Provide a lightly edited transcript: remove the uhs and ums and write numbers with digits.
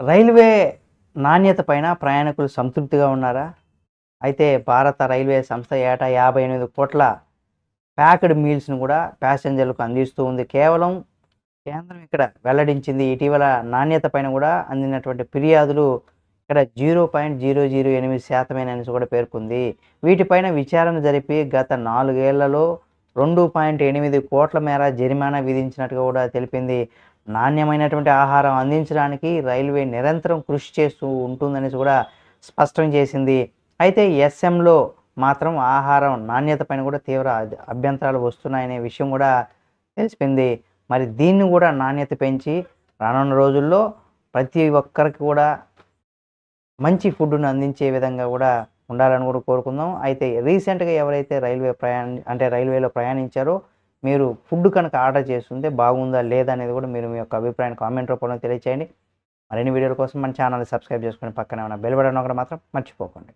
Railway నాణ్యత పైన ప్రయాణికులు సంతృప్తిగా ఉన్నారా? అయితే భారత రైల్వే సంస్థ ఏటా 58 కోట్ల ప్యాక్డ్ మీల్స్‌ను కూడా ప్యాసింజర్లకు అందిస్తూ ఉంది. కేవలం కేంద్రం ఇక్కడ వెల్లడించింది. ఇటీవల నాణ్యత పైన కూడా అందినటువంటి ఫిర్యాదులు ఇక్కడ 0.008% అనేసి కూడా పేర్కొంది. వీటిపైన విచారణ జరిపి గత 4 ఏళ్లలో 2.8 కోట్ల మేర జరిమానా విధించినట్టుగా కూడా తెలిపింది. నాణ్యమైనటువంటి ఆహారం అందించడానికి రైల్వే నిరంతరం కృషి చేస్తూ ఉంటుందనేసి కూడా స్పష్టం చేసింది. అయితే ఎస్ఎంలో మాత్రం ఆహారం నాణ్యత పైన కూడా తీవ్ర అభ్యంతరాలు వస్తున్నాయనే విషయం కూడా తెలిసింది. మరి దీన్ని కూడా నాణ్యత పెంచి రానున్న రోజుల్లో ప్రతి ఒక్కరికి కూడా మంచి ఫుడ్‌ను అందించే విధంగా కూడా ఉండాలని కూడా కోరుకుందాం. అయితే రీసెంట్‌గా ఎవరైతే రైల్వేలో ప్రయాణించారో మీరు ఫుడ్ కనుక ఆర్డర్ చేసుంటే బాగుందా? లేదా? అనేది కూడా మీరు మీ యొక్క అభిప్రాయాన్ని కామెంట్ రూపంలో తెలియచేయండి. మరిన్ని వీడియోల కోసం మన ఛానల్‌ని సబ్స్క్రైబ్ చేసుకొని పక్కనే ఉన్న బెల్ బటన్ నొక్కడం మాత్రం మర్చిపోకండి.